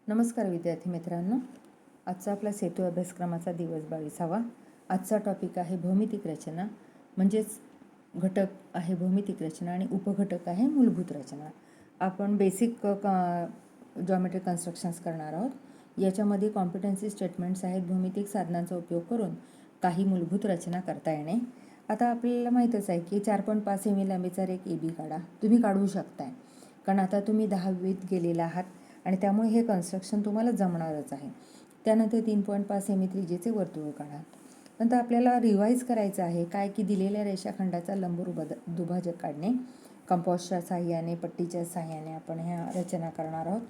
नमस्कार विद्यार्थी मित्रांनो, आजचा आपला सेतू अभ्यासक्रमाचा दिवस 22वा. आजचा टॉपिक आहे भौमितिक रचना, म्हणजेच घटक आहे भौमितिक रचना आणि उपघटक आहे मूलभूत रचना. आपण बेसिक जॉमेट्रिक कन्स्ट्रक्शन्स करणार आहोत. याच्यामध्ये कॉम्पिटन्सी स्टेटमेंट्स आहेत. भौमितिक साधनांचा उपयोग करून काही मूलभूत रचना करता येणे. आता आपल्याला माहीतच आहे की 4.5 सेमी लांबीचा रेख AB काढा. तुम्ही काढू शकताय कारण आता तुम्ही 10वीत गेलेला आहात आणि त्यामुळे हे कन्स्ट्रक्शन तुम्हाला जमणारच आहे. त्यानंतर 3.5 सेमी त्रिज्येचे वर्तुळ काढा. नंतर आपल्याला रिवाईज करायचं आहे काय की दिलेल्या रेषाखंडाचा लंब दुभाजक काढणे. कंपासच्या साहाय्याने, पट्टीच्या साहाय्याने आपण ह्या रचना करणार आहोत.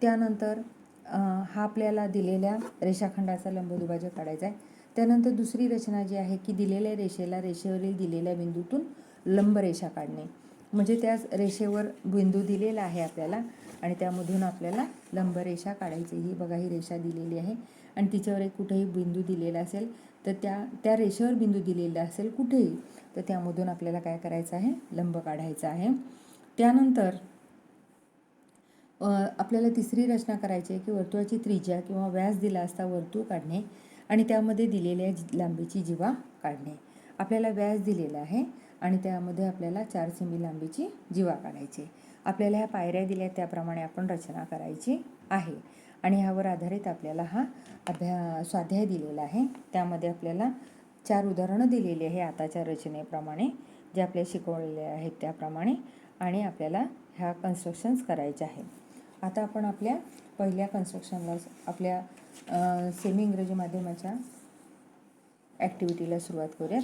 त्यानंतर हा आपल्याला दिलेल्या रेषाखंडाचा लंब दुभाजक काढायचा आहे. त्यानंतर दुसरी रचना जी आहे की दिलेल्या रेषेला रेषेवरील दिलेल्या बिंदूतून लंब रेषा काढणे. म्हणजे त्याच रेषेवर बिंदू दिलेला आहे आपल्याला आणि त्यामधून आपल्याला लंबरेषा काढायची. ही बघा, ही रेषा दिलेली आहे आणि तिच्यावर एक कुठेही बिंदू दिलेला असेल तर त्या रेषेवर बिंदू दिलेला असेल कुठेही, तर त्यामधून आपल्याला काय करायचं आहे, लंब काढायचा आहे. त्यानंतर आपल्याला तिसरी रचना करायची आहे की वर्तुळाची त्रिज्या किंवा व्यास दिला असता वर्तुळ काढणे आणि त्यामध्ये दिलेल्या लांबीची जीवा काढणे. आपल्याला व्यास दिलेला आहे आणि त्यामध्ये आपल्याला 4 सेमी लांबीची जीवा काढायची. आपल्याला ह्या पायऱ्या दिल्या त्याप्रमाणे आपण रचना करायची आहे आणि ह्यावर आधारित आपल्याला हा स्वाध्याय दिलेला आहे. त्यामध्ये आपल्याला 4 उदाहरणं दिलेली आहे आताच्या रचनेप्रमाणे, जे आपल्याला शिकवलेले आहेत त्याप्रमाणे, आणि आपल्याला ह्या कन्स्ट्रक्शन्स करायच्या आहेत. आता आपण आपल्या पहिल्या कन्स्ट्रक्शनला, आपल्या सेमी इंग्रजी माध्यमाच्या ॲक्टिव्हिटीला सुरुवात करूयात.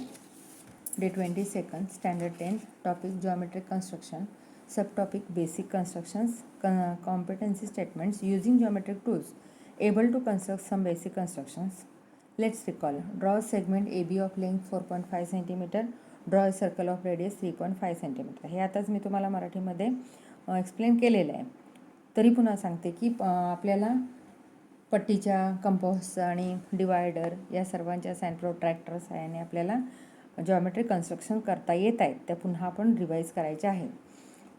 Day 22 standard 10 topic geometric construction, sub topic basic constructions, competency statements using geometric tools, able to construct some basic constructions. Let's recall. Draw a segment AB of length 4.5 cm. Draw a circle of radius 3.5 cm. हे आताच मी तुम्हाला मराठीमध्ये explain केलेलं आहे. तरी पुन्हा सांगते की आपल्याला पट्टीच्या, कंपास आणि डिवायडर या सर्वांच्या सँड प्रोट्रॅक्टर साहाय्याने आपल्याला जॉमेट्रिक कन्स्ट्रक्शन करता येत आहेत. त्या पुन्हा आपण रिवाईज करायचे आहे.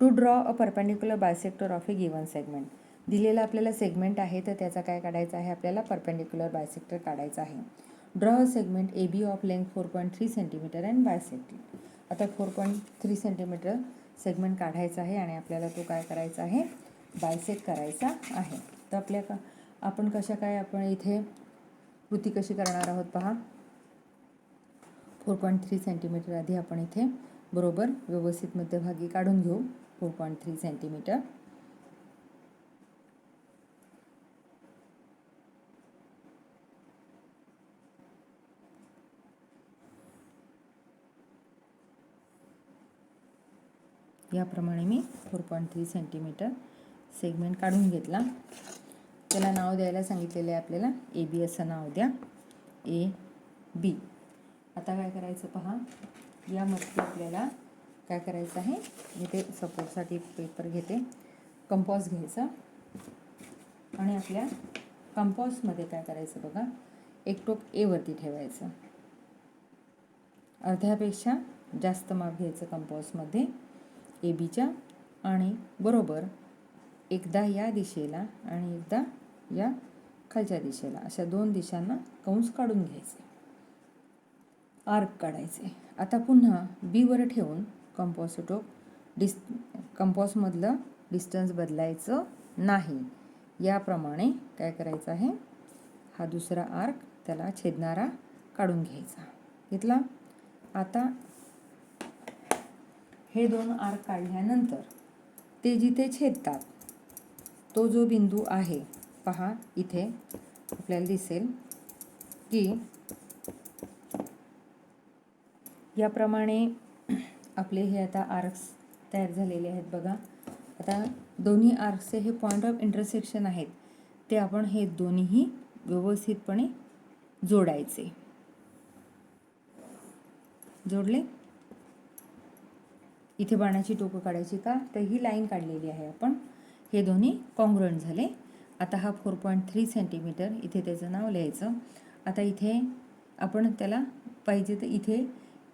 To draw a perpendicular bisector of a given segment. दिलेला आपल्याला सेगमेंट आहे तर त्याचा काय काढायचा आहे, आपल्याला परपेंडिक्युलर बायसेक्टर काढायचा आहे. Draw a segment AB of length 4.3 cm and bisect. आता 4.3 cm सेगमेंट काढायचा आहे आणि आपल्याला तो काय करायचा आहे, बायसेक्ट करायचा आहे. तर आपण आपण इथे कृती कशी करणार आहोत पहा. 4.3 cm आधी आपण इथे बरोबर व्यवस्थित मध्यभागी काढून घेऊ. 4.3 cm. याप्रमाणे मी 4.3 cm सेगमेंट काढून घेतला. त्याला नाव द्यायला सांगितलेले आहे आपल्याला. AB असं नाव द्या, AB. आता काय करायचं पहा, यामध्ये आपल्याला काय करायचं आहे, मी ते सपोर्टसाठी पेपर घेते. कंपास घ्यायचा आणि आपल्या कंपासमध्ये काय करायचं बघा, एक टोक A वरती ठेवायचं. अर्ध्यापेक्षा जास्त माप घ्यायचं कंपासमध्ये ABच्या आणि बरोबर एकदा या दिशेला आणि एकदा या खालच्या दिशेला, अशा 2 दिशांना कंस काढून घ्यायचे, आर्क काढायचे. आता पुन्हा B वर ठेवून कंपास टोक कंपासमधलं डिस्टन्स बदलायचं नाही. याप्रमाणे काय करायचं आहे, हा दुसरा आर्क त्याला छेदणारा काढून घ्यायचा. घेतला. आता हे 2 आर्क काढल्यानंतर ते जिथे छेदतात तो जो बिंदू आहे पहा, इथे आपल्याला दिसेल की याप्रमाणे आपले हे आता आर्क्स तयार झालेले आहेत बघा. आता दोन्ही आर्क्सचे हे पॉईंट ऑफ इंटरसेक्शन आहेत, ते आपण हे दोन्हीही व्यवस्थितपणे जोडायचे. जोडले. इथे बाणाची टोकं काढायची का, तर ही लाईन काढलेली आहे आपण. हे दोन्ही कॉन्ग्रुएंट झाले. आता हा 4.3 cm इथे त्याचं नाव लिहायचं. आता इथे आपण त्याला पाहिजे तर इथे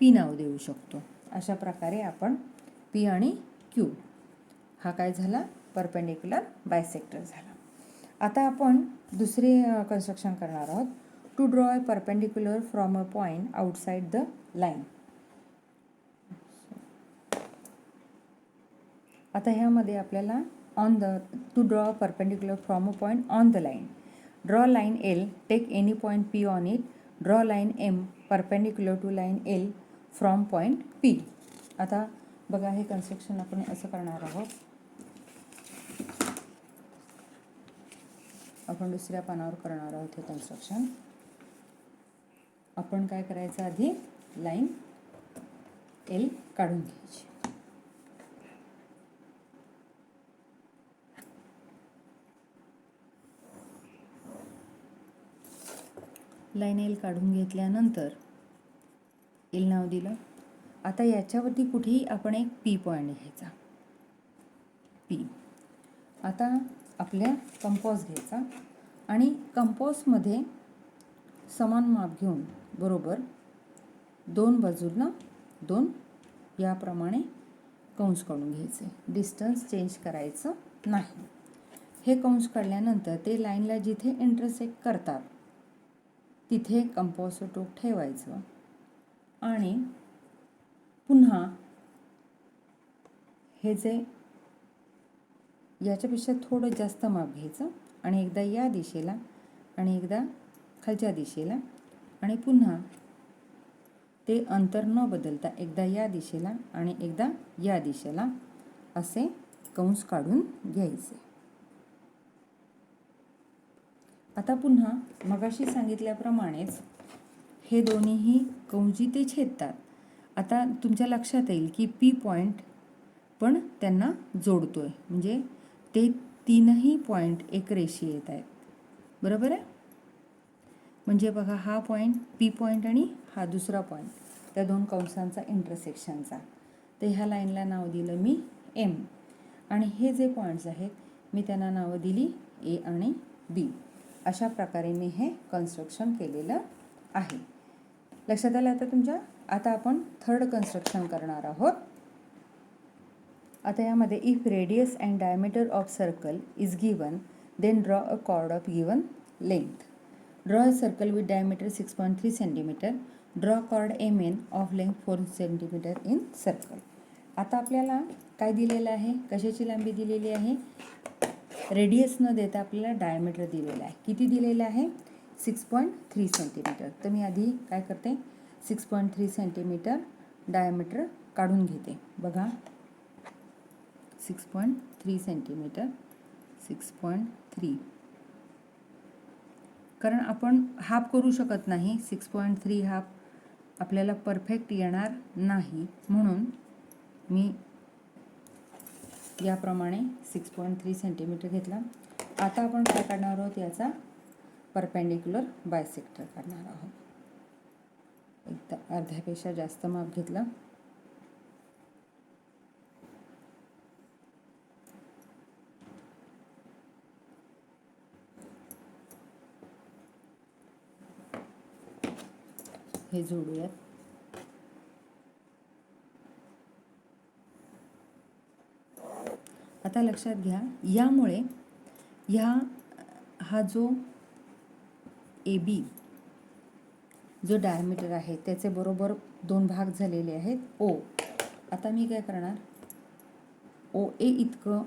P नाव देऊ शकतो. अशा प्रकारे आपण P आणि Q हा काय झाला, परपेंडिक्युलर बायसेक्टर झाला. आता आपण दुसरे कन्स्ट्रक्शन करणार आहोत. To draw a perpendicular from a point outside the line. आता ह्यामध्ये आपल्याला to draw a perpendicular from a point on the line. Draw line L, take any point P on it. Draw line M perpendicular to line L from point P. आता बघा, हे construction आपण असं करणार आहोत. आपण दुसऱ्या पानावर करणार आहोत हे कन्स्ट्रक्शन. आपण काय करायचं, आधी लाईन एल काढून घ्यायची. लाईन एल काढून घेतल्यानंतर एल नाव दिलं. आता याच्यावरती कुठेही आपण एक पी पॉईंट घ्यायचा, पी. आता आपल्या कंपॉस घ्यायचा आणि कंपॉसमध्ये समान माप घेऊन बरोबर दोन बाजूंना दोन याप्रमाणे कंस काढून घ्यायचे. डिस्टन्स चेंज करायचं नाही. हे कंस काढल्यानंतर ते लाईनला जिथे इंटरसेक्ट करतात तिथे कंपॉसचं टोक ठेवायचं आणि पुन्हा हे जे याच्यापेक्षा थोडं जास्त माप घ्यायचं आणि एकदा या दिशेला आणि एकदा खालच्या दिशेला आणि पुन्हा ते अंतर न बदलता एकदा या दिशेला आणि एकदा या दिशेला असे कंस काढून घ्यायचे. आता पुन्हा मगाशी सांगितल्याप्रमाणेच हे दोन्हीही कंस जिथे छेदतात, आता तुमच्या लक्षात येईल की पी पॉईंट पण त्यांना जोडतोय, म्हणजे ते तीनही पॉईंट एक रेषी येत आहेत. बरोबर आहे. म्हणजे बघा, हा पॉईंट पी पॉईंट आणि हा दुसरा पॉईंट, त्या दोन कंसांचा इंटरसेक्शनचा. तर ह्या लाईनला नाव दिलं मी एम आणि हे जे पॉईंट्स आहेत मी त्यांना नावं दिली ए आणि बी. अशा प्रकारे मी हे कन्स्ट्रक्शन केलेलं आहे. लक्षात आलं आता तुमच्या. आता आपण थर्ड कन्स्ट्रक्शन करणार आहोत. आता यामध्ये if radius and diameter of circle is given then draw a chord of given length. Draw a circle with diameter 6.3 centimetre. Draw chord M N of length 4 centimetre in circle. आता आपल्याला काय दिलेलं आहे, कशाची लांबी दिलेली आहे, रेडियस न देता आपल्याला डायमीटर दिलेला आहे. किती दिलेलं आहे, 6.3 सेंटीमीटर. तर मी आधी काय करते, 6.3 सेंटीमीटर डायमीटर काढून घेते. बघा, 6.3 सेंटीमीटर, 6.3. कारण आपण हाफ करू शकत नाही, 6.3 हाफ आपल्याला परफेक्ट येणार नाही, म्हणून मी याप्रमाणे 6.3 सेंटीमीटर घेतला. आता आपण काय काढणार आहोत, याचा परपेंडिक्युलर बायसेक्टर काढणार आहोत. एकदा अर्ध्यापेक्षा जास्त माप घेतलं. हे जोडूयात. आता लक्षात घ्या, यामुळे हा जो ए बी जो डायमीटर आहे त्याचे बरोबर दोन भाग झालेले आहेत ओ. आता मी काय करणार, ओ ए इतकं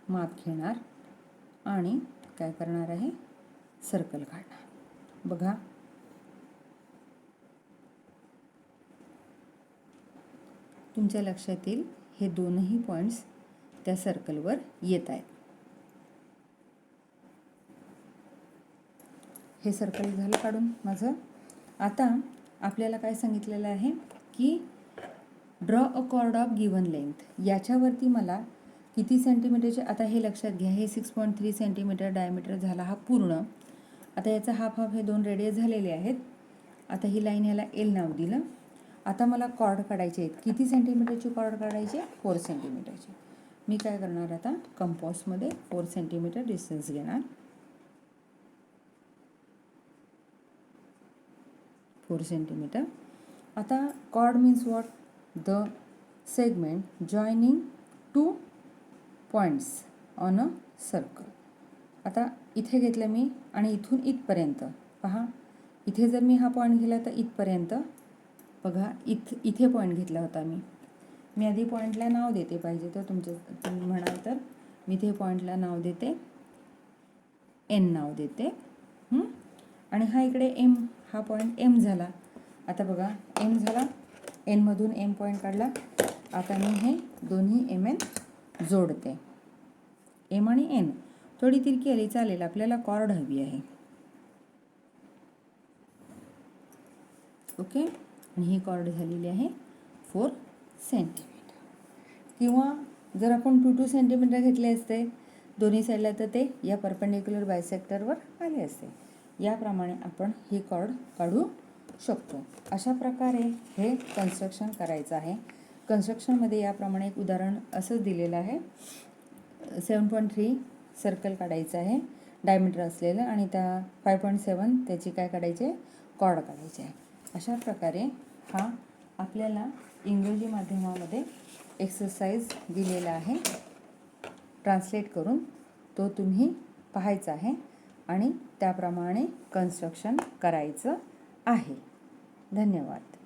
माप घेणार आणि काय करणार आहे, सर्कल काढणार. बघा, तुमच्या लक्षात येईल हे दोनही पॉईंट्स त्या सर्कलवर येत आहेत. हे सर्कल झालं काढून माझं. आता आपल्याला काय सांगितलेलं आहे की draw a chord of given length. याच्यावरती मला किती सेंटीमीटरचे, आता हे लक्षात घ्या, हे 6.3 सेंटीमीटर डायमीटर झाला हा पूर्ण. आता याचा हाफ हे दोन रेडियस झालेले आहेत. आता ही लाईन ह्याला एल नाव दिलं. आता मला कॉर्ड काढायचे आहेत. किती सेंटीमीटरची कॉर्ड काढायची, 4 सेंटीमीटरची. मी काय करणार, आता कंपॉसमध्ये 4 सेंटीमीटर डिस्टन्स घेणार. 4 सेंटीमीटर. आता chord means what, the segment joining two points on a circle. आता इथे घेतलं मी आणि इथून इथपर्यंत पहा, इथे जर मी हा पॉईंट घेतला तर इथपर्यंत बघा, इथे पॉईंट घेतला होता मी आधी पॉईंटला नाव देते, पाहिजे तर तुम्ही म्हणाल तर मी इथे पॉईंटला नाव देते, एन नाव देते. आणि हा इकडे एम, हा पॉईंट एम झाला. आता बघा एम झाला, एनमधून एम पॉईंट काढला. आता मी हे दोन्ही एम एन जोडते, एम आणि एन. थोडी तिरकी आली चालेल, आपल्याला कॉर्ड हवी आहे. ओके, आणि ही कॉर्ड झालेली आहे 4 सेंटीमीटर. किंवा जर आपण 2 सेंटीमीटर घेतले असते दोन्ही साईडला तर ते या परपेंडिक्युलर बायसेक्टरवर आले असते. याप्रमाणे आपण ही कॉर्ड काढू शकतो. अशा प्रकारे हे कन्स्ट्रक्शन करायचं आहे. कन्स्ट्रक्शनमध्ये याप्रमाणे एक उदाहरण असंच दिलेलं आहे. 7.3 सर्कल काढायचं आहे डायमीटर असलेलं, आणि त्या 5.7 त्याची काय काढायचे, कॉर्ड काढायचे आहे. अशा प्रकारे हा आपल्याला इंग्रजी माध्यमामध्ये एक्सरसाइज दिलेला आहे. ट्रान्सलेट करून तो तुम्ही पाहायचा आहे आणि त्याप्रमाणे कन्स्ट्रक्शन करायचं आहे. धन्यवाद.